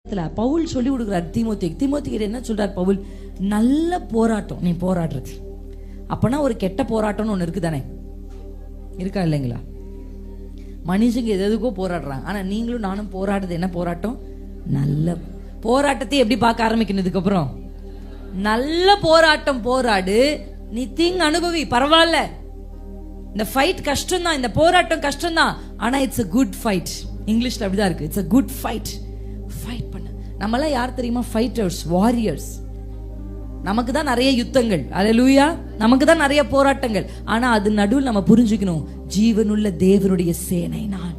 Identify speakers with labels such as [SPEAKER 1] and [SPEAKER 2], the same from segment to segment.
[SPEAKER 1] பவுல் சொல்லி கொடுக்குறார் தீமோத்தேயுக்கு என்ன சொல்றார் பவுல்? நல்ல போராட்டம் நீ போராடுறது. அப்பனா ஒரு கெட்ட போராட்டம்னு ஒன்று இருக்குதானே, இருக்கா இல்லைங்களா? மனுஷங்க எதுக்கோ போராடுறாங்க, ஆனா நீங்களும் நானும் போராடுறது என்ன போராட்டம்? நல்ல போராட்டத்தை எப்படி பார்க்க ஆரம்பிக்கணும்? இதுக்கப்புறம் நல்ல போராட்டம் போராடு, நீ தீங்கு அனுபவி, பரவாயில்ல. இந்த ஃபைட் கஷ்டம் தான், இந்த போராட்டம் கஷ்டம் தான், ஆனா இட்ஸ் a குட் ஃபைட். இங்கிலீஷ்ல அப்படிதான் இருக்கு, it's a good fight. Fight பண்ண நம்மளாம் யார் தெரியுமா? Fighters, warriors. நமக்கு தான் நிறைய யுத்தங்கள், அல்லேலூயா, நமக்கு தான் நிறைய போராட்டங்கள். ஆனா அது நடுவில் நம்ம புரிஞ்சுக்கணும், ஜீவனுள்ள தேவனுடைய சேனை நான்,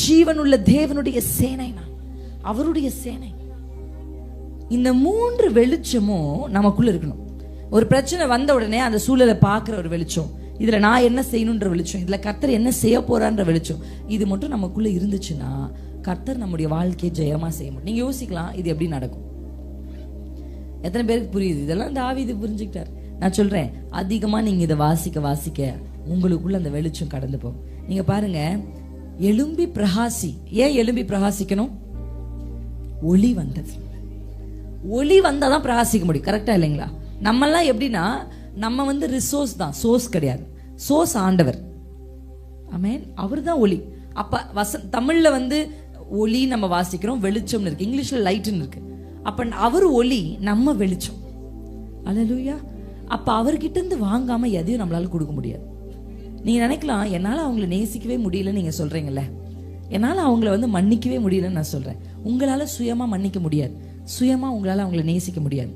[SPEAKER 1] ஜீவனுள்ள தேவனுடைய சேனை நான், அவருடைய சேனை. இந்த மூன்று வெளிச்சமும் நமக்குள்ள இருக்கணும். ஒரு பிரச்சனை வந்த உடனே அந்த சூழலை பார்க்குற ஒரு வெளிச்சம், இதுல நான் என்ன செய்யணுன்ற வெளிச்சம், இதுல கர்த்தர் என்ன செய்ய போறான்ற வெளிச்சம், இது மட்டும் நமக்குள்ள இருந்துச்சுன்னா கர்த்தர் நம்முடைய வாழ்க்கையை ஜெயமா செய்ய முடியும். நீங்க யோசிக்கலாம், இது எப்படி நடக்கும்? எத்தனை பேருக்கு புரியுது? இதெல்லாம் தாவீது புரிஞ்சுக்கிட்டார். நான் சொல்றேன், அதிகமா நீங்க இதை வாசிக்க வாசிக்க உங்களுக்குள்ள அந்த வெளிச்சம் கடந்து போகும். நீங்க பாருங்க, எழும்பி பிரகாசி. ஏன் எழும்பி பிரகாசிக்கணும்? ஒளி வந்தது. ஒளி வந்தாதான் பிரகாசிக்க முடியும், கரெக்டா இல்லைங்களா? நம்மெல்லாம் எப்படின்னா, நம்ம ரிசோர்ஸ் தான், சோர்ஸ் கிடையாது. சோர்ஸ் ஆண்டவர், ஆமென், அவர் தான் ஒளி. அப்ப தமிழ்ல ஒளி நம்ம வாசிக்கிறோம், வெளிச்சம்னு இருக்கு, இங்கிலீஷ்ல லைட்னு இருக்கு. அப்ப அவர் ஒளி, நம்ம வெளிச்சம். அல்லேலூயா. அப்ப அவர்கிட்ட இருந்து வாங்காம எதையும் நம்மளால கொடுக்க முடியாது. நீங்க நினைக்கலாம், என்னால அவங்கள நேசிக்கவே முடியலன்னு நீங்க சொல்றீங்கல்ல, என்னால அவங்கள மன்னிக்கவே முடியலன்னு நான் சொல்றேன். உங்களால சுயமா மன்னிக்க முடியாது, சுயமா உங்களால அவங்கள நேசிக்க முடியாது.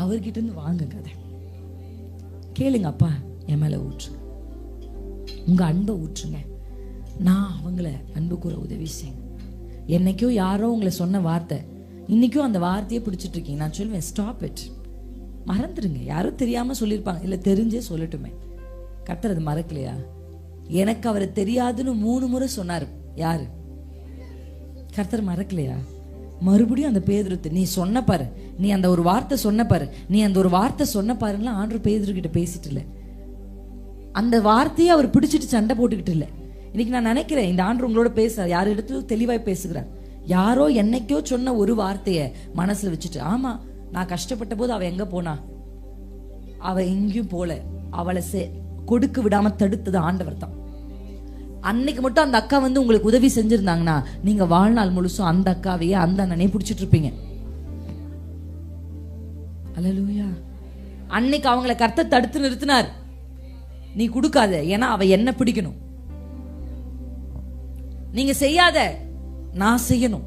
[SPEAKER 1] அவர்கிட்ட இருந்து வாங்குங்க, அதை கேளுங்க. அப்பா என் மேல ஊற்று, உங்க அன்பை ஊற்றுங்க, நான் அவங்கள அன்பு கூற உதவி செய்யுங்க. என்னைக்கோ யாரோ உங்களை சொன்ன வார்த்தை, இன்னைக்கும் அந்த வார்த்தையை பிடிச்சிட்டு இருக்கீங்க. நான் சொல்லுவேன், ஸ்டாப் இட், மறந்துடுங்க. யாரோ தெரியாம சொல்லியிருப்பாங்க, இல்ல தெரிஞ்சே சொல்லட்டுமே. கர்த்தர் அது மறக்கலையா? எனக்கு அவரை தெரியாதுன்னு 3 முறை சொன்னாரு. யாரு? கர்த்தர் மறக்கலையா? மறுபடியும் அந்த பேதுருத்தை, நீ சொன்ன பாரு, நீ அந்த ஒரு வார்த்தை சொன்ன பாரு, நீ அந்த ஒரு வார்த்தை சொன்ன பாருங்களா. ஆண்டவர் பேதுரு கிட்ட பேசிட்டு இல்ல, அந்த வார்த்தையை அவர் பிடிச்சிட்டு சண்டை போட்டுக்கிட்டு இல்லை. இன்னைக்கு நான் நினைக்கிறேன், இந்த ஆண்டவர் உங்களோட பேசுறார், யார் இடத்துலயும் தெளிவாய் பேசுகிறார். யாரோ என்னைக்கோ சொன்ன ஒரு வார்த்தைய மனசுல வச்சுட்டு, ஆமா நான் கஷ்டப்பட்ட போது அவ எங்க போனா? அவ எங்கேயும் போல, அவளை கொடுக்க விடாம தடுத்தது ஆண்டவர் தான். அன்னைக்கு மட்டும் அந்த அக்கா உங்களுக்கு உதவி செஞ்சிருந்தாங்கன்னா, நீங்க வாழ்நாள் முழுசும் அந்த அக்காவையே அந்த அண்ணனே பிடிச்சிட்டு இருப்பீங்க. அல்லேலூயா. அன்னைக்கு அவங்கள கர்த்தர் தடுத்து நிறுத்தினார், நீ கொடுக்காத, ஏன்னா அவ என்ன பிடிக்கணும், நீங்க செய்யாத, நான் செய்யணும்.